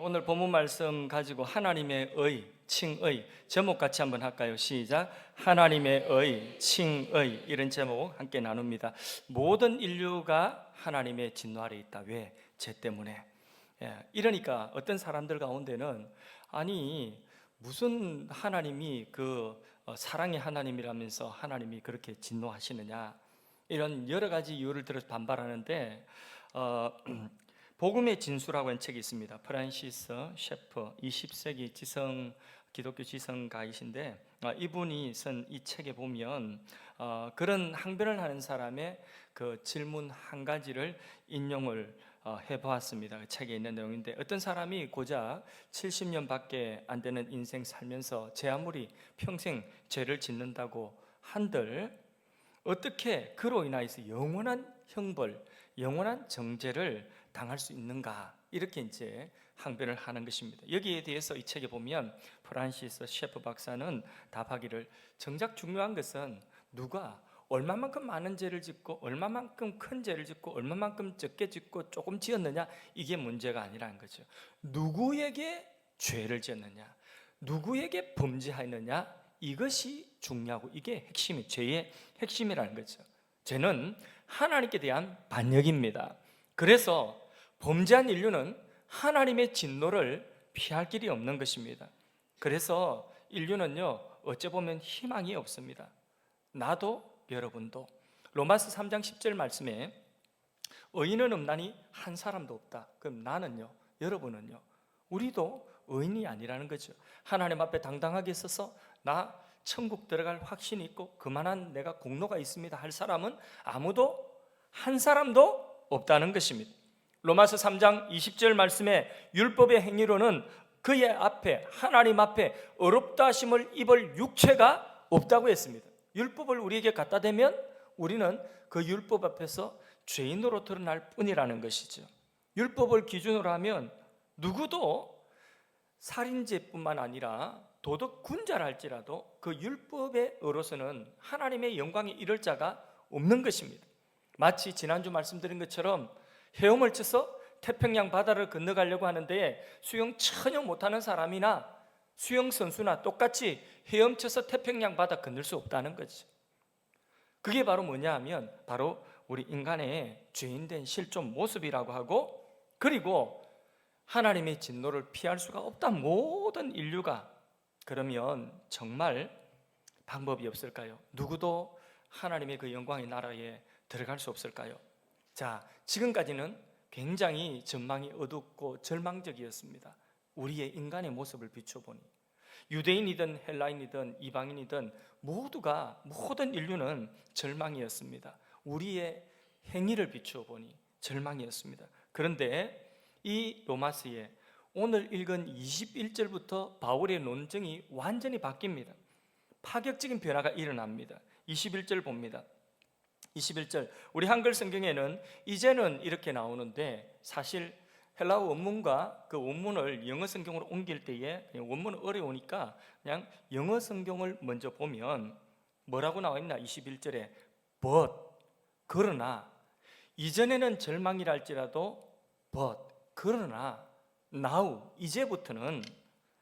오늘 본문 말씀 가지고 하나님의 의, 칭의 제목 같이 한번 할까요? 시작. 하나님의 의, 칭의 이런 제목 함께 나눕니다. 모든 인류가 하나님의 진노 아래 있다. 왜? 죄 때문에. 이러니까 어떤 사람들 가운데는 아니 무슨 하나님이 사랑의 하나님이라면서 하나님이 그렇게 진노하시느냐, 이런 여러 가지 이유를 들어서 반발하는데 복음의 진수라고 하는 책이 있습니다. 프란시스 셰퍼, 20세기 기독교 지성가이신데 이분이 쓴 이 책에 보면 그런 항변을 하는 사람의 그 질문 한 가지를 인용을 해보았습니다. 그 책에 있는 내용인데, 어떤 사람이 고작 70년밖에 안 되는 인생 살면서 제 아무리 평생 죄를 짓는다고 한들 어떻게 그로 인하여서 영원한 형벌, 영원한 정죄를 당할 수 있는가, 이렇게 이제 항변을 하는 것입니다. 여기에 대해서 이 책에 보면 프란시스 셰프 박사는 답하기를, 정작 중요한 것은 누가 얼마만큼 많은 죄를 짓고 얼마만큼 큰 죄를 짓고 얼마만큼 적게 짓고 조금 지었느냐, 이게 문제가 아니라는 거죠. 누구에게 죄를 지었느냐, 누구에게 범죄하였느냐, 이것이 중요하고 이게 핵심이, 죄의 핵심이라는 거죠. 죄는 하나님께 대한 반역입니다. 그래서 범죄한 인류는 하나님의 진노를 피할 길이 없는 것입니다. 그래서 인류는요, 어찌 보면 희망이 없습니다. 나도 여러분도. 로마서 3장 10절 말씀에 의인은 없나니 한 사람도 없다. 그럼 나는요, 여러분은요, 우리도 의인이 아니라는 거죠. 하나님 앞에 당당하게 서서 나 천국 들어갈 확신이 있고 그만한 내가 공로가 있습니다 할 사람은 아무도, 한 사람도 없다는 것입니다. 로마서 3장 20절 말씀에 율법의 행위로는 그의 앞에, 하나님 앞에 어렵다 하심을 입을 육체가 없다고 했습니다. 율법을 우리에게 갖다 대면 우리는 그 율법 앞에서 죄인으로 드러날 뿐이라는 것이죠. 율법을 기준으로 하면 누구도 살인죄뿐만 아니라 도덕군자라 할지라도 그 율법의 의로서는 하나님의 영광에 이를 자가 없는 것입니다. 마치 지난주 말씀드린 것처럼 헤엄을 쳐서 태평양 바다를 건너가려고 하는데 수영 전혀 못하는 사람이나 수영 선수나 똑같이 헤엄쳐서 태평양 바다 건널 수 없다는 거죠. 그게 바로 뭐냐 하면 바로 우리 인간의 죄인된 실존 모습이라고 하고, 그리고 하나님의 진노를 피할 수가 없다, 모든 인류가. 그러면 정말 방법이 없을까요? 누구도 하나님의 그 영광의 나라에 들어갈 수 없을까요? 자, 지금까지는 굉장히 전망이 어둡고 절망적이었습니다. 우리의 인간의 모습을 비춰보니 유대인이든 헬라인이든 이방인이든 모든 인류는 절망이었습니다. 우리의 행위를 비춰보니 절망이었습니다. 그런데 이 로마서에 오늘 읽은 21절부터 바울의 논증이 완전히 바뀝니다. 파격적인 변화가 일어납니다. 21절 봅니다. 21절, 우리 한글 성경에는 이제는 이렇게 나오는데, 사실 헬라어 원문과 그 원문을 영어 성경으로 옮길 때에 원문은 어려우니까 그냥 영어 성경을 먼저 보면 뭐라고 나와 있나? 21절에 but, 그러나, 이전에는 절망이라 할지라도 but, 그러나 now, 이제부터는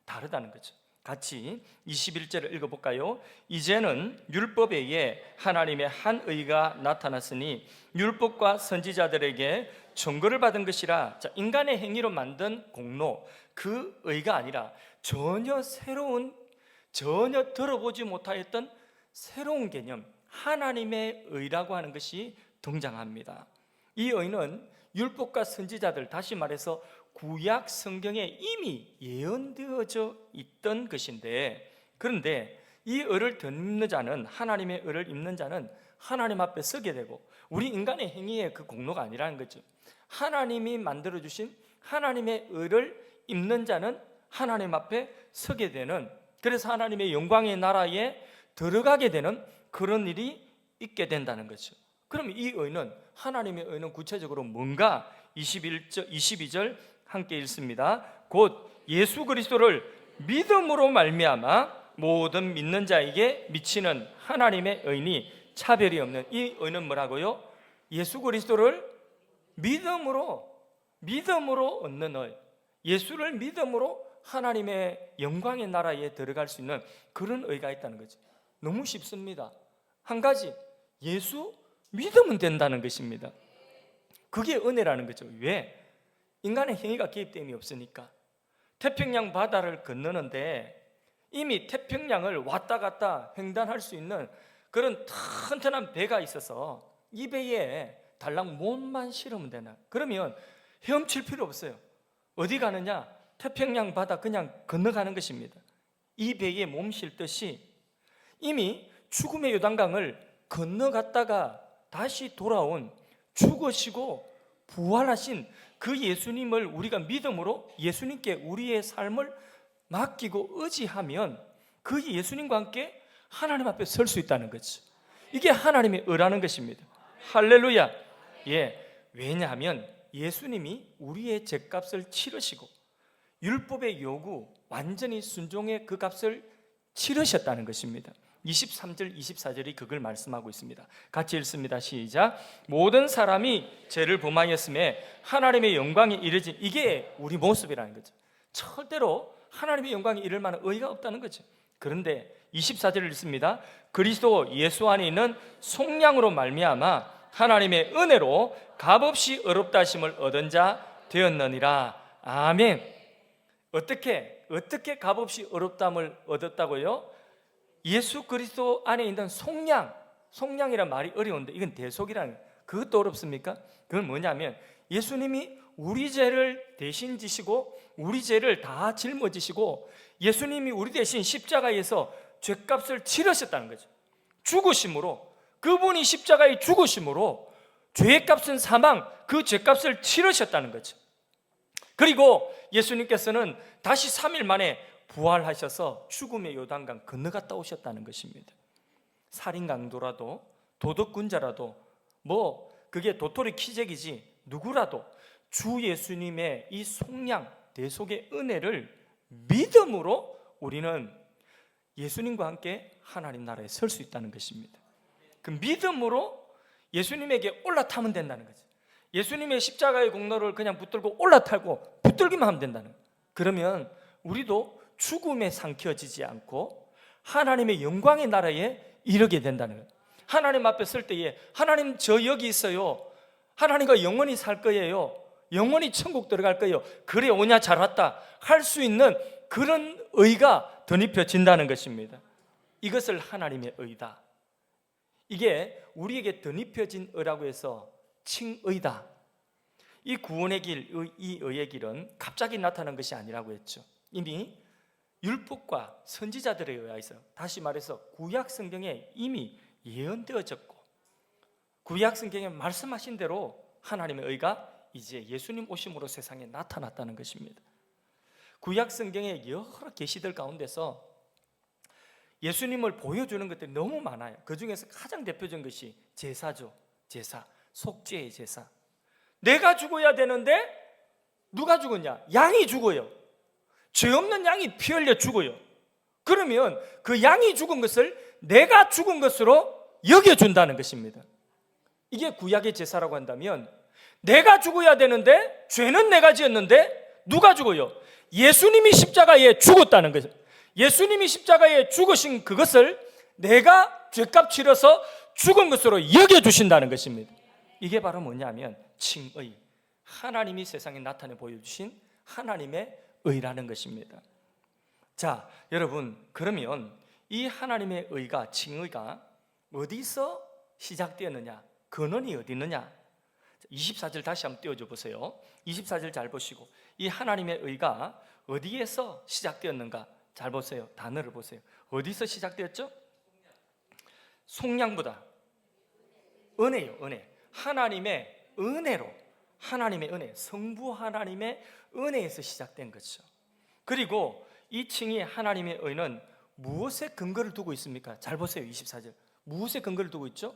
다르다는 거죠. 같이 21절을 읽어볼까요? 이제는 율법에 의해 하나님의 한 의가 나타났으니 율법과 선지자들에게 증거를 받은 것이라. 자, 인간의 행위로 만든 공로, 그 의가 아니라 전혀 새로운, 전혀 들어보지 못하였던 새로운 개념, 하나님의 의라고 하는 것이 등장합니다. 이 의는 율법과 선지자들, 다시 말해서 구약 성경에 이미 예언되어져 있던 것인데, 그런데 이 의를 듣는 자는, 하나님의 의를 입는 자는 하나님 앞에 서게 되고, 우리 인간의 행위의 그 공로가 아니라는 거죠. 하나님이 만들어주신 하나님의 의를 입는 자는 하나님 앞에 서게 되는, 그래서 하나님의 영광의 나라에 들어가게 되는 그런 일이 있게 된다는 거죠. 그럼 이 의는, 하나님의 의는 구체적으로 뭔가? 22절 함께 읽습니다. 곧 예수 그리스도를 믿음으로 말미암아 모든 믿는 자에게 미치는 하나님의 의니 차별이 없는. 이 의는 뭐라고요? 예수 그리스도를 믿음으로 얻는 의. 예수를 믿음으로 하나님의 영광의 나라에 들어갈 수 있는 그런 의가 있다는 거죠. 너무 쉽습니다. 한 가지, 예수 믿으면 된다는 것입니다. 그게 은혜라는 거죠. 왜? 인간의 행위가 개입됨이 없으니까. 태평양 바다를 건너는데 이미 태평양을 왔다 갔다 횡단할 수 있는 그런 튼튼한 배가 있어서 이 배에 달랑 몸만 실으면 되나? 그러면 헤엄칠 필요 없어요. 어디 가느냐? 태평양 바다 그냥 건너가는 것입니다. 이 배에 몸 실듯이 이미 죽음의 요단강을 건너갔다가 다시 돌아온 죽으시고 부활하신 그 예수님을 우리가 믿음으로 예수님께 우리의 삶을 맡기고 의지하면 그 예수님과 함께 하나님 앞에 설 수 있다는 거죠. 이게 하나님의 의라는 것입니다. 할렐루야. 예, 왜냐하면 예수님이 우리의 죄값을 치르시고 율법의 요구 완전히 순종의 그 값을 치르셨다는 것입니다. 23절 24절이 그걸 말씀하고 있습니다. 같이 읽습니다. 시작. 모든 사람이 죄를 범하였음에 하나님의 영광이 이르지. 이게 우리 모습이라는 거죠. 절대로 하나님의 영광이 이를 만한 의의가 없다는 거죠. 그런데 24절을 읽습니다. 그리스도 예수 안에 있는 속량으로 말미암아 하나님의 은혜로 값없이 의롭다 하심을 얻은 자 되었느니라. 아멘. 어떻게 값없이 의롭다함을 얻었다고요? 예수 그리스도 안에 있는 속량이란 말이 어려운데 이건 대속이라는 거예요. 그것도 어렵습니까? 그건 뭐냐면 예수님이 우리 죄를 대신 지시고 우리 죄를 다 짊어지시고 예수님이 우리 대신 십자가에서 죄값을 치르셨다는 거죠. 죽으심으로, 그분이 십자가에 죽으심으로 죄값은 사망, 그 죄값을 치르셨다는 거죠. 그리고 예수님께서는 다시 3일 만에 부활하셔서 죽음의 요단강 건너갔다 오셨다는 것입니다. 살인 강도라도 도덕군자라도 그게 도토리 키재기지 누구라도 주 예수님의 이 속량 대속의 은혜를 믿음으로 우리는 예수님과 함께 하나님 나라에 설 수 있다는 것입니다. 그 믿음으로 예수님에게 올라타면 된다는 거죠. 예수님의 십자가의 공로를 그냥 붙들고 올라타고 붙들기만 하면 된다는 거예요. 그러면 우리도 죽음에 삼켜지지 않고 하나님의 영광의 나라에 이르게 된다는 거예요. 하나님 앞에 설 때에 하나님 저 여기 있어요. 하나님과 영원히 살 거예요. 영원히 천국 들어갈 거예요. 그래 오냐 잘 왔다 할 수 있는 그런 의가 덧입혀진다는 것입니다. 이것을 하나님의 의다. 이게 우리에게 덧입혀진 의라고 해서 칭의다. 이 구원의 길, 이 의의 길은 갑자기 나타난 것이 아니라고 했죠. 이미 율법과 선지자들에 의해서, 다시 말해서 구약 성경에 이미 예언되어졌고 구약 성경에 말씀하신 대로 하나님의 의가 이제 예수님 오심으로 세상에 나타났다는 것입니다. 구약 성경의 여러 계시들 가운데서 예수님을 보여주는 것들이 너무 많아요. 그 중에서 가장 대표적인 것이 제사죠. 제사, 속죄의 제사. 내가 죽어야 되는데 누가 죽었냐? 양이 죽어요. 죄 없는 양이 피 흘려 죽어요. 그러면 그 양이 죽은 것을 내가 죽은 것으로 여겨준다는 것입니다. 이게 구약의 제사라고 한다면 내가 죽어야 되는데 죄는 내가 지었는데 누가 죽어요? 예수님이 십자가에 죽었다는 거죠. 예수님이 십자가에 죽으신 그것을 내가 죄값 치러서 죽은 것으로 여겨주신다는 것입니다. 이게 바로 뭐냐면 칭의, 하나님이 세상에 나타내 보여주신 하나님의 의라는 것입니다. 자, 여러분, 그러면 이 하나님의 의가, 칭의가 어디서 시작되었느냐? 근원이 어디 있느냐? 24절 다시 한번 띄워줘 보세요. 24절 잘 보시고, 이 하나님의 의가 어디에서 시작되었는가? 잘 보세요. 단어를 보세요. 어디서 시작되었죠? 속량보다 은혜요. 은혜. 하나님의 은혜로, 하나님의 은혜, 성부 하나님의 은혜에서 시작된 거죠. 그리고 이 칭의 하나님의 의는 무엇에 근거를 두고 있습니까? 잘 보세요. 24절. 무엇에 근거를 두고 있죠?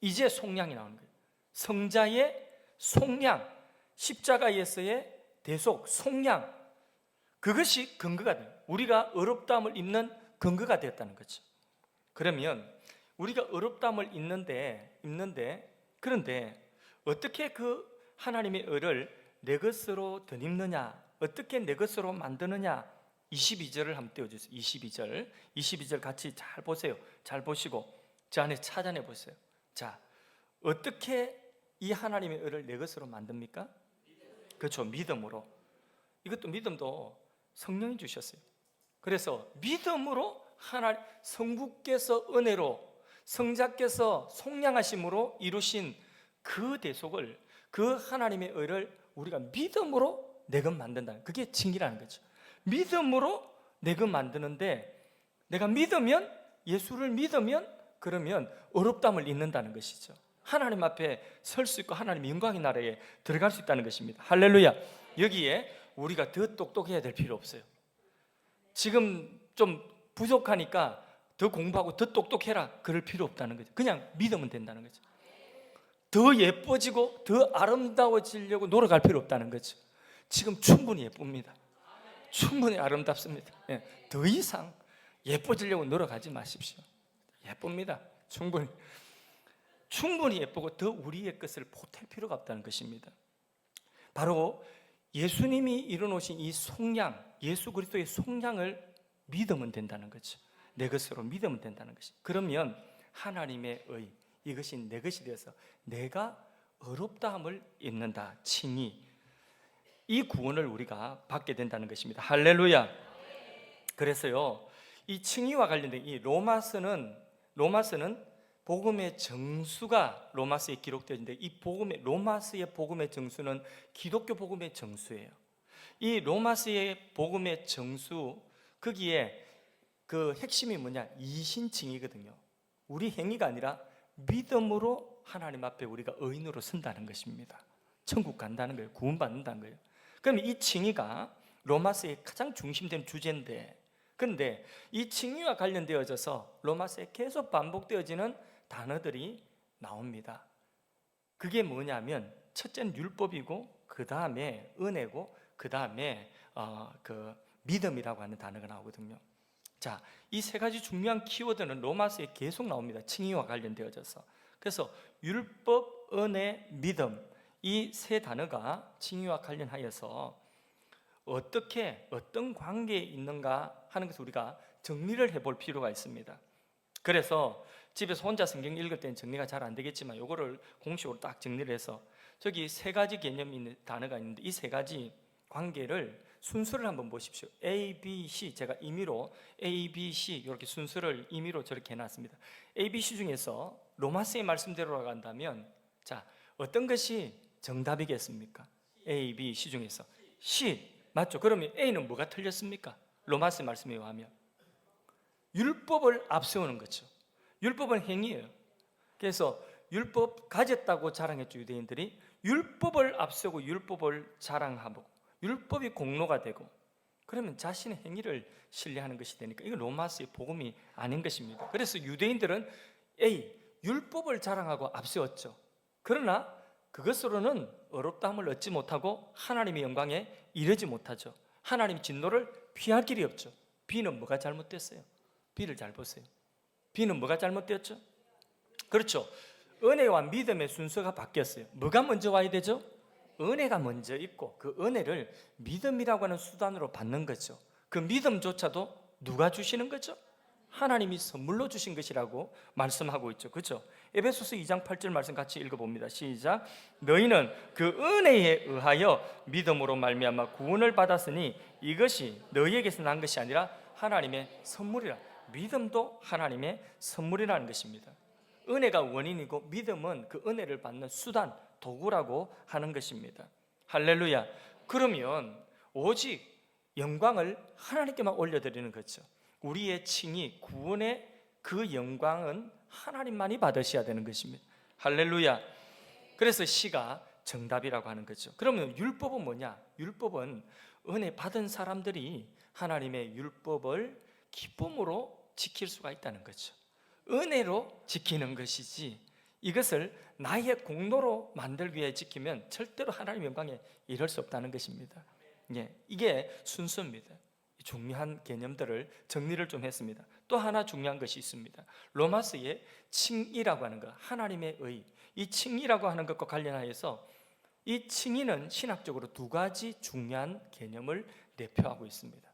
이제 속량이 나오는 거예요. 성자의 속량, 십자가에서의 대속, 속량, 그것이 근거가 돼요. 우리가 의롭다함을 입는 근거가 되었다는 거죠. 그러면 우리가 의롭다함을 입는데 그런데 어떻게 그 하나님의 의를 내 것으로 덧입느냐, 어떻게 내 것으로 만드느냐. 22절을 한번 띄워주세요. 22절 같이 잘 보세요. 잘 보시고 저 안에 찾아내 보세요. 자, 어떻게 이 하나님의 의를 내 것으로 만듭니까? 그렇죠, 믿음으로. 이것도 믿음도 성령이 주셨어요. 그래서 믿음으로 하나님, 성부께서 은혜로, 성자께서 속량하심으로 이루신 그 대속을, 그 하나님의 의를 우리가 믿음으로 내것 만든다. 그게 칭의라는 거죠. 믿음으로 내것 만드는데, 내가 믿으면, 예수를 믿으면, 그러면 어렵담을 잊는다는 것이죠. 하나님 앞에 설 수 있고 하나님의 영광의 나라에 들어갈 수 있다는 것입니다. 할렐루야. 여기에 우리가 더 똑똑해야 될 필요 없어요. 지금 좀 부족하니까 더 공부하고 더 똑똑해라 그럴 필요 없다는 거죠. 그냥 믿으면 된다는 거죠. 더 예뻐지고 더 아름다워지려고 노력할 필요 없다는 거죠. 지금 충분히 예쁩니다. 충분히 아름답습니다. 더 이상 예뻐지려고 노력하지 마십시오. 예쁩니다. 충분히 예쁘고 더 우리의 것을 보탤 필요가 없다는 것입니다. 바로 예수님이 이루어놓으신 이 속량, 예수 그리스도의 속량을 믿으면 된다는 거죠. 내 것으로 믿으면 된다는 것이. 그러면 하나님의 의, 이것이 내 것이 되어서 내가 어렵다함을 잊는다. 칭의, 이 구원을 우리가 받게 된다는 것입니다. 할렐루야. 그래서요, 이 칭의와 관련된 이 로마서는 복음의 정수가 로마서에 기록되어있는데, 이 로마서의 복음의 정수는 기독교 복음의 정수예요. 이 로마서의 복음의 정수, 거기에 그 핵심이 뭐냐? 이신칭의거든요. 우리 행위가 아니라 믿음으로 하나님 앞에 우리가 의인으로 선다는 것입니다. 천국 간다는 거예요. 구원받는다는 거예요. 그럼 이 칭의가 로마서의 가장 중심된 주제인데, 그런데 이 칭의와 관련되어져서 로마서에 계속 반복되어지는 단어들이 나옵니다. 그게 뭐냐면, 첫째는 율법이고, 그 다음에 은혜고, 그 다음에 믿음이라고 하는 단어가 나오거든요. 자, 이 세 가지 중요한 키워드는 로마서에 계속 나옵니다. 칭의와 관련되어져서. 그래서 율법, 은혜, 믿음, 이 세 단어가 칭의와 관련하여서 어떤 관계에 있는가 하는 것을 우리가 정리를 해볼 필요가 있습니다. 그래서 집에서 혼자 성경 읽을 때는 정리가 잘 안 되겠지만, 이거를 공식으로 딱 정리를 해서, 저기 세 가지 개념이 있는 단어가 있는데, 이 세 가지 관계를 순서를 한번 보십시오. A, B, C, 제가 임의로 A, B, C 이렇게 순서를 임의로 저렇게 해놨습니다. A, B, C 중에서 로마서의 말씀대로 간다면, 자, 어떤 것이 정답이겠습니까? A, B, C 중에서 C, 맞죠? 그러면 A는 뭐가 틀렸습니까? 로마서의 말씀에 의하면 율법을 앞세우는 거죠. 율법은 행위예요. 그래서 율법 가졌다고 자랑했죠. 유대인들이 율법을 앞세우고 율법을 자랑하고 율법이 공로가 되고, 그러면 자신의 행위를 신뢰하는 것이 되니까 이건 로마서의 복음이 아닌 것입니다. 그래서 유대인들은 율법을 자랑하고 앞세웠죠. 그러나 그것으로는 어렵다함을 얻지 못하고 하나님의 영광에 이르지 못하죠. 하나님의 진노를 피할 길이 없죠. B는 뭐가 잘못됐어요? B를 잘 보세요. B는 뭐가 잘못되었죠? 그렇죠. 은혜와 믿음의 순서가 바뀌었어요. 뭐가 먼저 와야 되죠? 은혜가 먼저 있고, 그 은혜를 믿음이라고 하는 수단으로 받는 거죠. 그 믿음조차도 누가 주시는 거죠? 하나님이 선물로 주신 것이라고 말씀하고 있죠. 그렇죠? 에베소서 2장 8절 말씀 같이 읽어봅니다. 시작. 너희는 그 은혜에 의하여 믿음으로 말미암아 구원을 받았으니 이것이 너희에게서 난 것이 아니라 하나님의 선물이라. 믿음도 하나님의 선물이라는 것입니다. 은혜가 원인이고 믿음은 그 은혜를 받는 수단, 도구라고 하는 것입니다. 할렐루야. 그러면 오직 영광을 하나님께만 올려드리는 거죠. 우리의 칭의, 구원의 그 영광은 하나님만이 받으셔야 되는 것입니다. 할렐루야. 그래서 C가 정답이라고 하는 거죠. 그러면 율법은 뭐냐? 율법은 은혜 받은 사람들이 하나님의 율법을 기쁨으로 지킬 수가 있다는 거죠. 은혜로 지키는 것이지, 이것을 나의 공로로 만들기 위해 지키면 절대로 하나님의 영광에 이를 수 없다는 것입니다. 이게 순서입니다. 중요한 개념들을 정리를 좀 했습니다. 또 하나 중요한 것이 있습니다. 로마서의 칭의라고 하는 것, 하나님의 의, 이 칭의라고 하는 것과 관련하여서 이 칭의는 신학적으로 두 가지 중요한 개념을 내포하고 있습니다.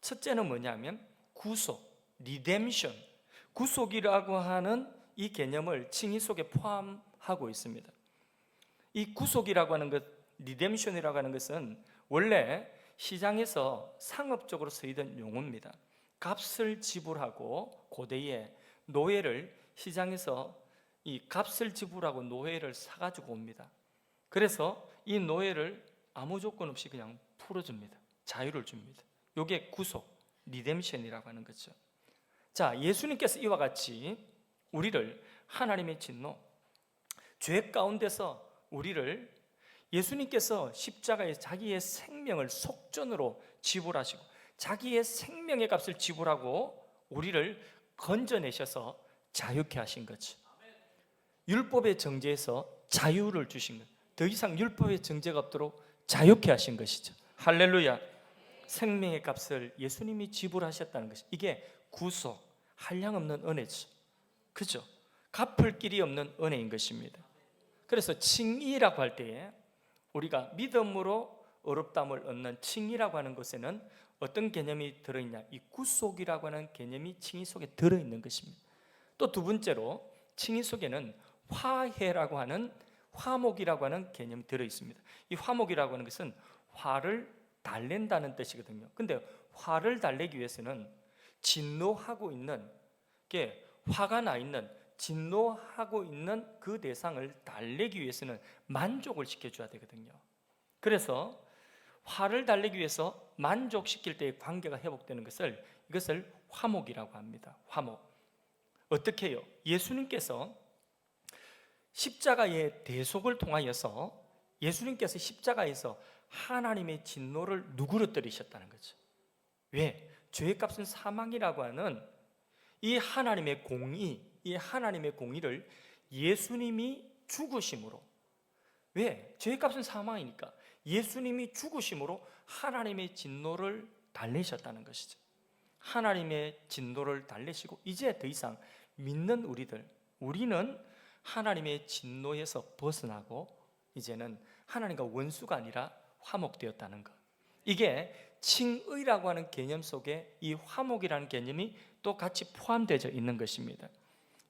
첫째는 뭐냐면 구속, 리뎀션, 구속이라고 하는 이 개념을 칭의 속에 포함하고 있습니다. 이 구속이라고 하는 것, 리뎀션이라고 하는 것은 원래 시장에서 상업적으로 쓰이던 용어입니다. 값을 지불하고 고대에 노예를 시장에서 이 값을 지불하고 노예를 사가지고 옵니다. 그래서 이 노예를 아무 조건 없이 그냥 풀어줍니다. 자유를 줍니다. 이게 구속, 리뎀션이라고 하는 거죠. 자, 예수님께서 이와 같이 우리를 하나님의 진노, 죄 가운데서 우리를 예수님께서 십자가에 자기의 생명을 속전으로 지불하시고 자기의 생명의 값을 지불하고 우리를 건져내셔서 자유케 하신 거죠. 율법의 정죄에서 자유를 주신 것, 더 이상 율법의 정죄가 없도록 자유케 하신 것이죠. 할렐루야. 생명의 값을 예수님이 지불하셨다는 것이, 이게 구속, 한량없는 은혜죠. 그죠? 갚을 길이 없는 은혜인 것입니다. 그래서 칭의라고 할 때에 우리가 믿음으로 의롭다함을 얻는 칭의라고 하는 것에는 어떤 개념이 들어있냐? 이 구속이라고 하는 개념이 칭의 속에 들어있는 것입니다. 또 두 번째로 칭의 속에는 화해라고 하는, 화목이라고 하는 개념이 들어있습니다. 이 화목이라고 하는 것은 화를 달랜다는 뜻이거든요. 근데 화를 달래기 위해서는 진노하고 있는, 화가 나 있는, 진노하고 있는 그 대상을 달래기 위해서는 만족을 시켜줘야 되거든요. 그래서 화를 달래기 위해서 만족시킬 때의 관계가 회복되는 것을, 이것을 화목이라고 합니다. 화목. 어떻게 해요? 예수님께서 십자가의 대속을 통하여서 예수님께서 십자가에서 하나님의 진노를 누그러뜨리셨다는 거죠. 왜? 죄의 값은 사망이라고 하는 이 하나님의 공의, 이 하나님의 공의를 예수님이 죽으심으로, 왜? 죄의 값은 사망이니까 예수님이 죽으심으로 하나님의 진노를 달래셨다는 것이죠. 하나님의 진노를 달래시고 이제 더 이상 믿는 우리는 하나님의 진노에서 벗어나고 이제는 하나님과 원수가 아니라 화목되었다는 것. 이게 칭의라고 하는 개념 속에 이 화목이라는 개념이 또 같이 포함되어 있는 것입니다.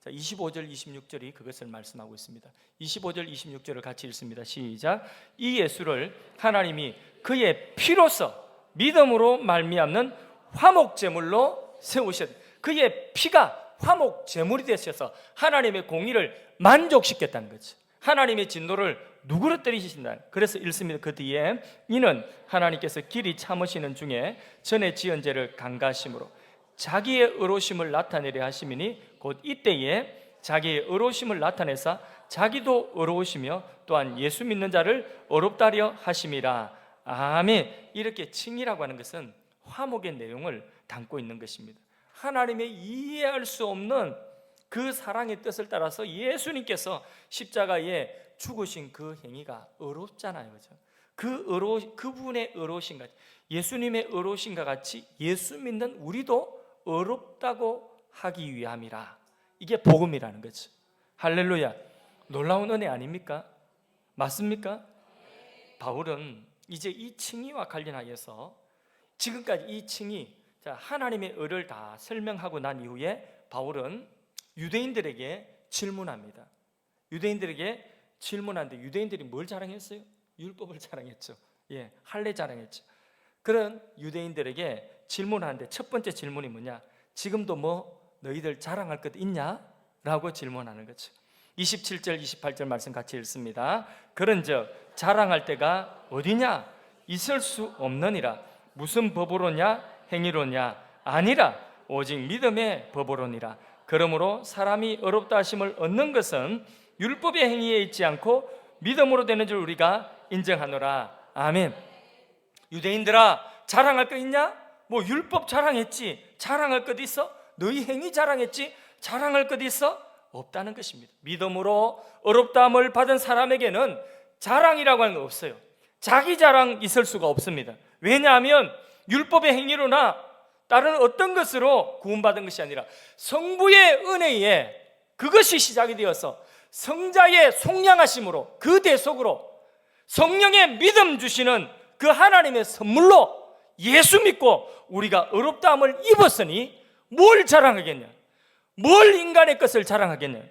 자, 25절 26절이 그것을 말씀하고 있습니다. 25절 26절을 같이 읽습니다. 시작. 이 예수를 하나님이 그의 피로서 믿음으로 말미암는 화목제물로 세우셨. 그의 피가 화목제물이 되셔서 하나님의 공의를 만족시켰다는 거죠. 하나님의 진노를 누그러뜨리신다. 그래서 읽습니다. 그 뒤에 이는 하나님께서 길이 참으시는 중에 전에 지은 죄를 강가하심으로 자기의 의로우심을 나타내려 하심이니 곧 이때에 자기의 의로우심을 나타내사 자기도 의로우시며 또한 예수 믿는 자를 의롭다려 하심이라. 아멘. 이렇게 칭의라고 하는 것은 화목의 내용을 담고 있는 것입니다. 하나님의 이해할 수 없는 그 사랑의 뜻을 따라서 예수님께서 십자가에 죽으신 그 행위가 의롭잖아요, 그죠? 그분의 의로우신 같이, 예수님의 의로우신과 같이 예수 믿는 우리도 의롭다고 하기 위함이라. 이게 복음이라는 거죠. 할렐루야. 놀라운 은혜 아닙니까? 맞습니까? 바울은 이제 이 칭의와 관련하여서 지금까지 이 칭의, 하나님의 의를 다 설명하고 난 이후에 바울은 유대인들에게 질문합니다. 유대인들에게 질문하는데 유대인들이 뭘 자랑했어요? 율법을 자랑했죠. 예, 할례 자랑했죠. 그런 유대인들에게 질문하는데 첫 번째 질문이 뭐냐? 지금도 뭐 너희들 자랑할 것 있냐? 라고 질문하는 거죠. 27절 28절 말씀 같이 읽습니다. 그런즉 자랑할 때가 어디냐? 있을 수 없느니라. 무슨 법으로냐? 행위로냐? 아니라 오직 믿음의 법으로니라. 그러므로 사람이 의롭다 하심을 얻는 것은 율법의 행위에 있지 않고 믿음으로 되는 줄 우리가 인정하노라. 아멘. 유대인들아, 자랑할 거 있냐? 뭐 율법 자랑했지. 자랑할 것 있어? 너희 행위 자랑했지. 자랑할 것 있어? 없다는 것입니다. 믿음으로 의롭다함을 받은 사람에게는 자랑이라고 하는 거 없어요. 자기 자랑 있을 수가 없습니다. 왜냐하면 율법의 행위로나 다른 어떤 것으로 구원받은 것이 아니라 성부의 은혜에 그것이 시작이 되어서 성자의 속량하심으로 그 대속으로 성령의 믿음 주시는 그 하나님의 선물로 예수 믿고 우리가 의롭다함을 입었으니 뭘 자랑하겠냐? 뭘 인간의 것을 자랑하겠냐?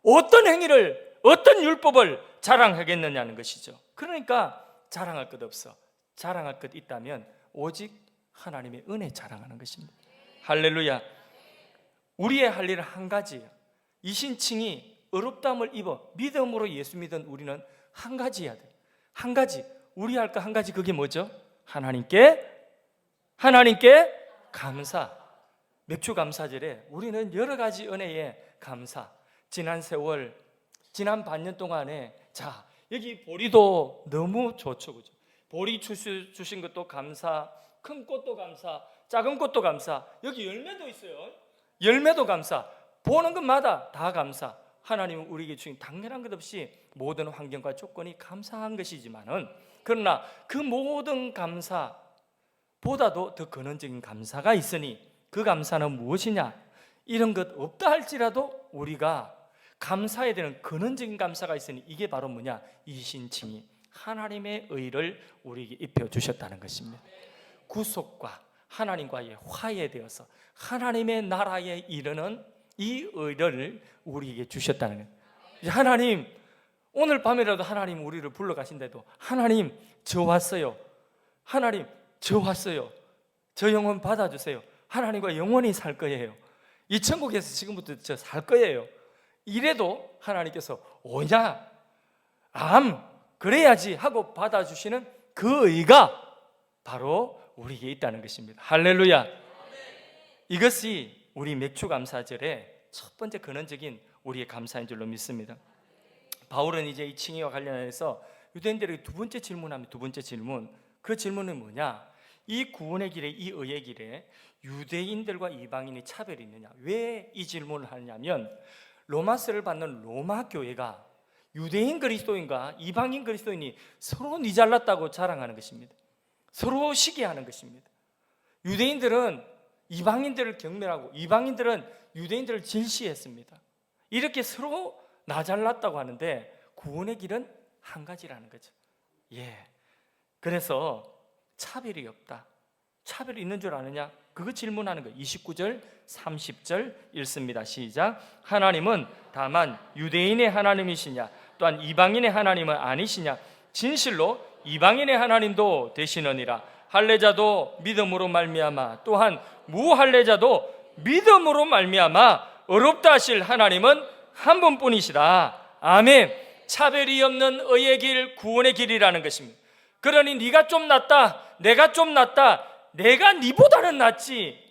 어떤 행위를, 어떤 율법을 자랑하겠느냐는 것이죠. 그러니까 자랑할 것 없어. 자랑할 것 있다면 오직 하나님의 은혜 자랑하는 것입니다. 할렐루야. 우리의 할 일은 한 가지예요. 이신칭이 의롭다함을 입어 믿음으로 예수 믿은 우리는 한 가지 해야 돼. 한 가지. 우리 할 거 한 가지. 그게 뭐죠? 하나님께 감사. 맥주 감사절에 우리는 여러 가지 은혜에 감사. 지난 세월, 지난 반년 동안에 자, 여기 보리도 너무 좋죠, 그죠? 보리 주신 것도 감사, 큰 꽃도 감사, 작은 꽃도 감사. 여기 열매도 있어요. 열매도 감사. 보는 것마다 다 감사. 하나님은 우리에게 주신 당연한 것 없이 모든 환경과 조건이 감사한 것이지만은, 그러나 그 모든 감사보다도 더 근원적인 감사가 있으니 그 감사는 무엇이냐? 이런 것 없다 할지라도 우리가 감사해야 되는 근원적인 감사가 있으니 이게 바로 뭐냐? 이신칭이 하나님의 의를 우리에게 입혀주셨다는 것입니다. 구속과 하나님과의 화해되어서 하나님의 나라에 이르는 이 의를 우리에게 주셨다는 거예요. 하나님, 오늘 밤이라도 하나님 우리를 불러가신데도 하나님 저 왔어요. 하나님 저 왔어요. 저 영혼 받아주세요. 하나님과 영원히 살 거예요. 이 천국에서 지금부터 저 살 거예요. 이래도 하나님께서 오냐? 그래야지 하고 받아주시는 그 의가 바로 우리에게 있다는 것입니다. 할렐루야. 이것이 우리 맥주 감사절의 첫 번째 근원적인 우리의 감사인 줄로 믿습니다. 바울은 이제 이 칭의와 관련해서 유대인들에게 두 번째 질문합니다. 두 번째 질문. 그 질문은 뭐냐? 이 구원의 길에, 이 의의 길에 유대인들과 이방인의 차별이 있느냐? 왜 이 질문을 하냐면 로마서를 받는 로마 교회가 유대인 그리스도인과 이방인 그리스도인이 서로 니 잘났다고 자랑하는 것입니다. 서로 시기하는 것입니다. 유대인들은 이방인들을 경멸하고 이방인들은 유대인들을 질시했습니다. 이렇게 서로 나 잘났다고 하는데 구원의 길은 한 가지라는 거죠. 그래서 차별이 없다. 차별이 있는 줄 아느냐? 그거 질문하는 거예요. 29절, 30절 읽습니다. 시작. 하나님은 다만 유대인의 하나님이시냐? 또한 이방인의 하나님은 아니시냐? 진실로 이방인의 하나님도 되시느니라. 할례자도 믿음으로 말미암아 또한 무할례자도 믿음으로 말미암아 의롭다 하실 하나님은 한 분뿐이시라. 아멘. 차별이 없는 의의 길, 구원의 길이라는 것입니다. 그러니 네가 좀 낫다, 내가 좀 낫다, 내가 네보다는 낫지,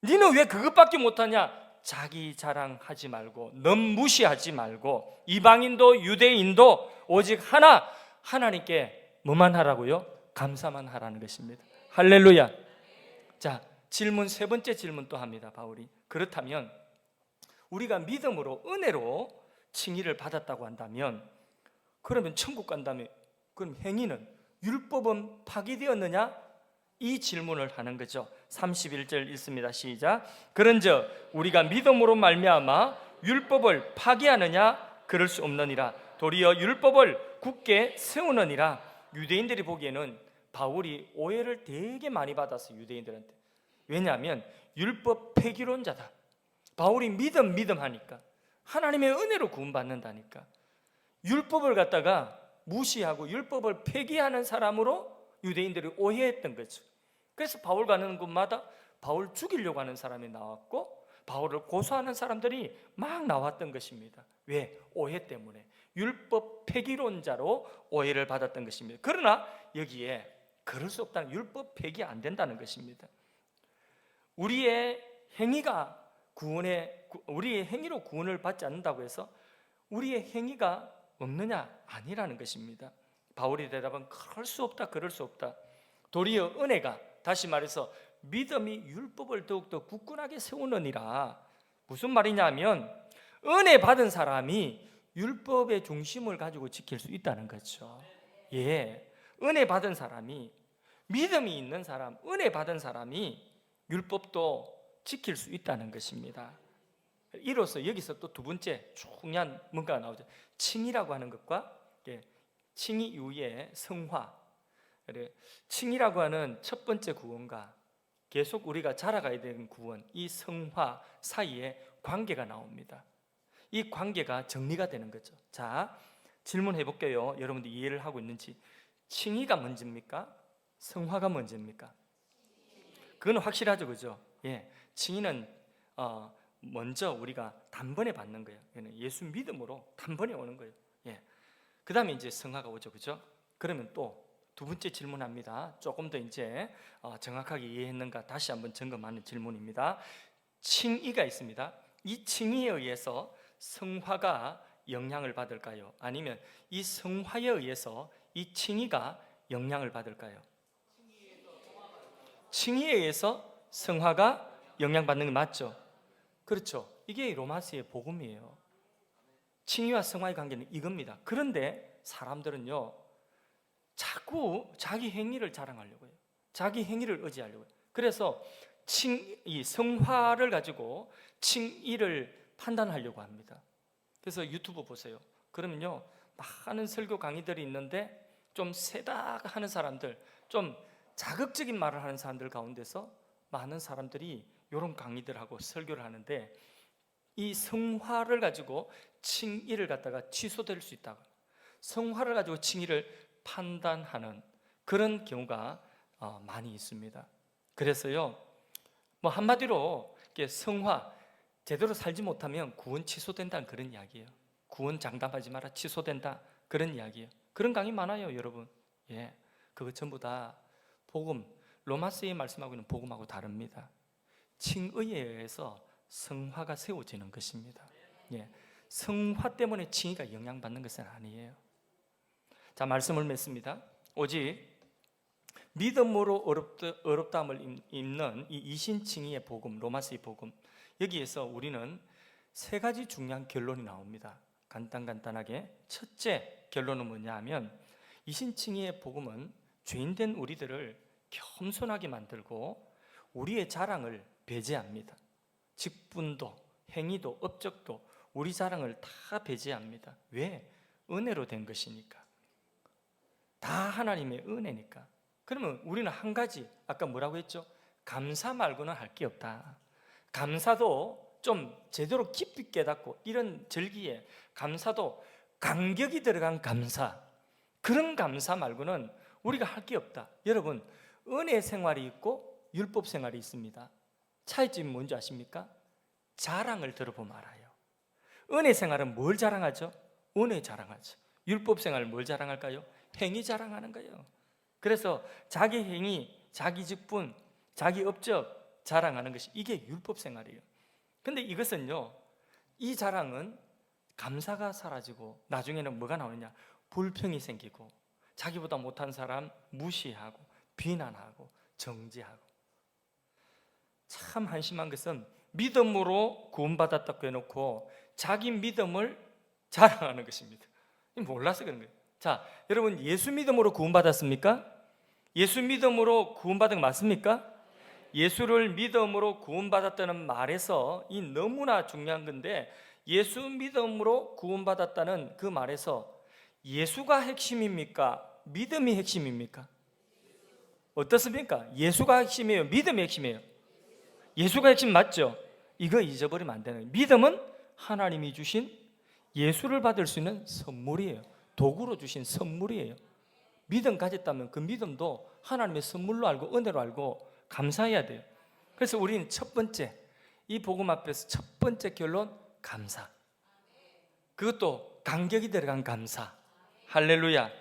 네는 왜 그것밖에 못하냐? 자기 자랑하지 말고, 넌 무시하지 말고, 이방인도 유대인도 오직 하나, 하나님께 뭐만 하라고요? 감사만 하라는 것입니다. 할렐루야. 자, 질문 세 번째 질문 또 합니다. 바울이. 그렇다면 우리가 믿음으로 은혜로 칭의를 받았다고 한다면, 그러면 천국 간다면 그럼 행위는, 율법은 파기되었느냐? 이 질문을 하는 거죠. 31절 읽습니다. 시작. 그런즉 우리가 믿음으로 말미암아 율법을 파기하느냐? 그럴 수 없느니라. 도리어 율법을 굳게 세우느니라. 유대인들이 보기에는 바울이 오해를 되게 많이 받았어요. 유대인들한테. 왜냐하면 율법 폐기론자다. 바울이 믿음 하니까, 하나님의 은혜로 구원받는다니까 율법을 갖다가 무시하고 율법을 폐기하는 사람으로 유대인들이 오해했던 거죠. 그래서 바울 가는 곳마다 바울 죽이려고 하는 사람이 나왔고 바울을 고소하는 사람들이 막 나왔던 것입니다. 왜? 오해 때문에. 율법 폐기론자로 오해를 받았던 것입니다. 그러나 여기에 그럴 수 없다는, 율법 폐기 안 된다는 것입니다. 우리의 행위가 우리의 행위로 구원을 받지 않는다고 해서 우리의 행위가 없느냐? 아니라는 것입니다. 바울의 대답은 그럴 수 없다, 그럴 수 없다. 도리어 은혜가, 다시 말해서 믿음이 율법을 더욱더 굳건하게 세우느니라. 무슨 말이냐면 은혜 받은 사람이 율법의 중심을 가지고 지킬 수 있다는 거죠. 은혜 받은 사람이, 믿음이 있는 사람, 은혜 받은 사람이 율법도 지킬 수 있다는 것입니다. 이로써 여기서 또 두 번째 중요한 뭔가가 나오죠. 칭의라고 하는 것과 칭의 이후에 성화, 칭의라고 하는 첫 번째 구원과 계속 우리가 자라가야 되는 구원, 이 성화 사이에 관계가 나옵니다. 이 관계가 정리가 되는 거죠. 자, 질문해 볼게요. 여러분들 이해를 하고 있는지. 칭의가 먼저입니까? 성화가 먼저입니까? 그건 확실하죠, 그죠? 예, 칭의는 먼저 우리가 단번에 받는 거예요. 예수 믿음으로 단번에 오는 거예요. 예, 그 다음에 이제 성화가 오죠, 그죠? 그러면 또 두 번째 질문합니다. 조금 더 이제 정확하게 이해했는가 다시 한번 점검하는 질문입니다. 칭의가 있습니다. 이 칭의에 의해서 성화가 영향을 받을까요? 아니면 이 성화에 의해서 이 칭의가 영향을 받을까요? 칭의에 의해서 성화가 영향받는 게 맞죠? 그렇죠. 이게 로마서의 복음이에요. 칭의와 성화의 관계는 이겁니다. 그런데 사람들은요, 자꾸 자기 행위를 자랑하려고 해요. 자기 행위를 의지하려고 해요. 그래서 이 성화를 가지고 칭의를 판단하려고 합니다. 그래서 유튜브 보세요. 그러면요, 많은 설교 강의들이 있는데 좀 세다 하는 사람들, 좀 자극적인 말을 하는 사람들 가운데서 많은 사람들이 이런 강의들하고 설교를 하는데 이 성화를 가지고 칭의를 갖다가 취소될 수 있다고, 성화를 가지고 칭의를 판단하는 그런 경우가 많이 있습니다. 그래서요, 뭐 한마디로 성화 제대로 살지 못하면 구원 취소된다는 그런 이야기예요. 구원 장담하지 마라, 취소된다, 그런 이야기예요. 그런 강의 많아요, 여러분. 예, 그거 전부 다 복음, 로마서에 말씀하고 있는 복음하고 다릅니다. 칭의에 의해서 성화가 세워지는 것입니다. 예, 성화 때문에 칭의가 영향받는 것은 아니에요. 자, 말씀을 맺습니다. 오직 믿음으로 어렵다함을 입는 이 이신칭의의 복음, 로마서의 복음, 여기에서 우리는 세 가지 중요한 결론이 나옵니다. 간단하게 첫째 결론은 뭐냐 하면 이신칭의의 복음은 죄인된 우리들을 겸손하게 만들고 우리의 자랑을 배제합니다. 직분도, 행위도, 업적도 우리 자랑을 다 배제합니다. 왜? 은혜로 된 것이니까. 다 하나님의 은혜니까. 그러면 우리는 한 가지, 아까 뭐라고 했죠? 감사 말고는 할 게 없다. 감사도 좀 제대로 깊이 깨닫고, 이런 절기에 감사도 간격이 들어간 감사, 그런 감사 말고는 우리가 할 게 없다. 여러분, 은혜 생활이 있고 율법 생활이 있습니다. 차이점이 뭔지 아십니까? 자랑을 들어보면 알아요. 은혜 생활은 뭘 자랑하죠? 은혜 자랑하죠. 율법 생활은 뭘 자랑할까요? 행위 자랑하는 거예요. 그래서 자기 행위, 자기 직분, 자기 업적 자랑하는 것이, 이게 율법 생활이에요. 근데 이것은요, 이 자랑은 감사가 사라지고 나중에는 뭐가 나오느냐? 불평이 생기고 자기보다 못한 사람 무시하고 비난하고 정죄하고. 참 한심한 것은 믿음으로 구원받았다고 해놓고 자기 믿음을 자랑하는 것입니다. 몰라서 그런 거예요. 자, 여러분, 예수 믿음으로 구원받았습니까? 예수 믿음으로 구원받은 거 맞습니까? 예수를 믿음으로 구원받았다는 말에서 이 너무나 중요한 건데, 예수 믿음으로 구원받았다는 그 말에서 예수가 핵심입니까? 믿음이 핵심입니까? 어떻습니까? 예수가 핵심이에요? 믿음이 핵심이에요? 예수가 핵심 맞죠? 이거 잊어버리면 안 되는 거예요. 믿음은 하나님이 주신 예수를 받을 수 있는 선물이에요. 도구로 주신 선물이에요. 믿음 가졌다면 그 믿음도 하나님의 선물로 알고 은혜로 알고 감사해야 돼요. 그래서 우리는 첫 번째, 이 복음 앞에서 첫 번째 결론, 감사. 그것도 간격이 들어간 감사. 할렐루야.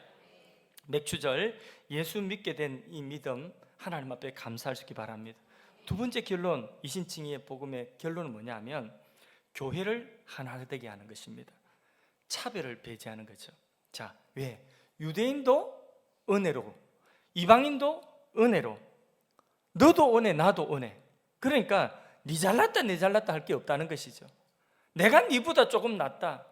맥주절, 예수 믿게 된 이 믿음, 하나님 앞에 감사할 수 있기 바랍니다. 두 번째 결론, 이신칭의의 복음의 결론은 뭐냐면 교회를 하나 되게 하는 것입니다. 차별을 배제하는 거죠. 자, 왜? 유대인도 은혜로, 이방인도 은혜로, 너도 은혜, 나도 은혜. 그러니까 네 잘났다 내 잘났다 할 게 없다는 것이죠. 내가 네보다 조금 낫다,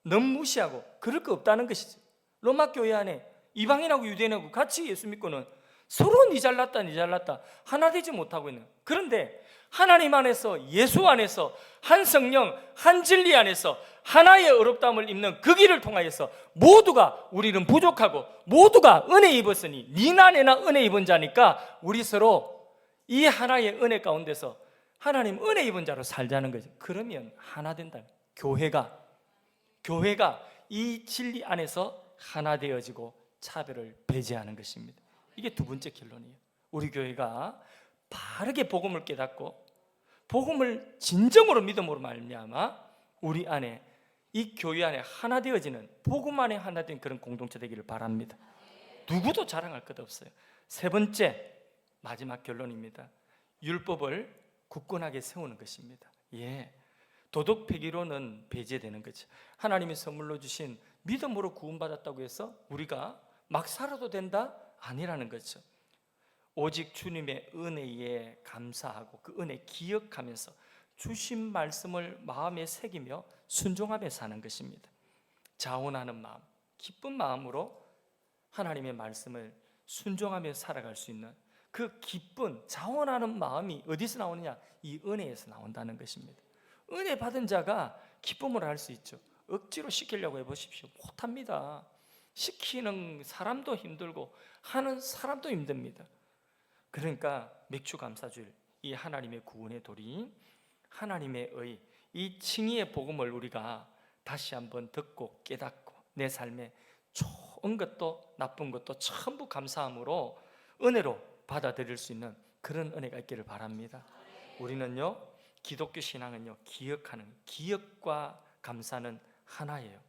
넌 무시하고 그럴 거 없다는 것이죠. 로마 교회 안에 이방인하고 유대인하고 같이 예수 믿고는 서로 네 잘났다 네 잘났다 하나 되지 못하고 있는. 그런데 하나님 안에서, 예수 안에서, 한 성령 한 진리 안에서 하나의 의롭다함을 입는 그 길을 통하여서 모두가 우리는 부족하고 모두가 은혜 입었으니 니나 내나 은혜 입은 자니까 우리 서로 이 하나의 은혜 가운데서 하나님 은혜 입은 자로 살자는 거죠. 그러면 하나 된다. 교회가 이 진리 안에서 하나 되어지고 차별을 배제하는 것입니다. 이게 두 번째 결론이에요. 우리 교회가 바르게 복음을 깨닫고 복음을 진정으로 믿음으로 말미암아 우리 안에 이 교회 안에 하나 되어지는 복음 안에 하나 된 그런 공동체 되기를 바랍니다. 누구도 자랑할 것 없어요. 세 번째 마지막 결론입니다. 율법을 굳건하게 세우는 것입니다. 도덕 폐기로는 배제되는 거죠. 하나님이 선물로 주신 믿음으로 구원받았다고 해서 우리가 막 살아도 된다? 아니라는 거죠. 오직 주님의 은혜에 감사하고 그 은혜 기억하면서 주신 말씀을 마음에 새기며 순종하며 사는 것입니다. 자원하는 마음, 기쁜 마음으로 하나님의 말씀을 순종하며 살아갈 수 있는 그 기쁜 자원하는 마음이 어디서 나오느냐? 이 은혜에서 나온다는 것입니다. 은혜 받은 자가 기쁨을 할 수 있죠. 억지로 시키려고 해보십시오. 못합니다. 시키는 사람도 힘들고 하는 사람도 힘듭니다. 그러니까 맥주감사주일, 이 하나님의 구원의 도리, 하나님의 의, 이 칭의의 복음을 우리가 다시 한번 듣고 깨닫고 내 삶에 좋은 것도 나쁜 것도 전부 감사함으로 은혜로 받아들일 수 있는 그런 은혜가 있기를 바랍니다. 우리는요, 기독교 신앙은요, 기억과 감사는 하나예요.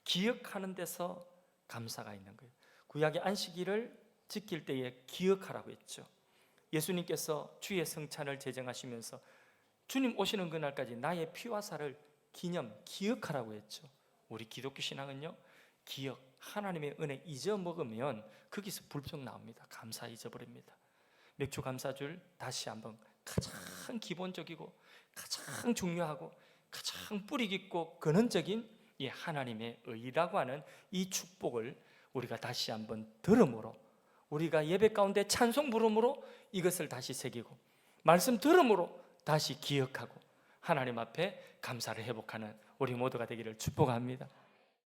기억하는 데서 감사가 있는 거예요. 구약의 안식일을 지킬 때에 기억하라고 했죠. 예수님께서 주의 성찬을 제정하시면서 주님 오시는 그날까지 나의 피와 살을 기억하라고 했죠. 우리 기독교 신앙은요, 기억, 하나님의 은혜 잊어먹으면 거기서 불평 나옵니다. 감사 잊어버립니다. 맥주 감사줄 다시 한번 가장 기본적이고 가장 중요하고 가장 뿌리 깊고 근원적인 이 하나님의 의라고 하는 이 축복을 우리가 다시 한번 들음으로, 우리가 예배 가운데 찬송 부름으로 이것을 다시 새기고 말씀 들음으로 다시 기억하고 하나님 앞에 감사를 회복하는 우리 모두가 되기를 축복합니다.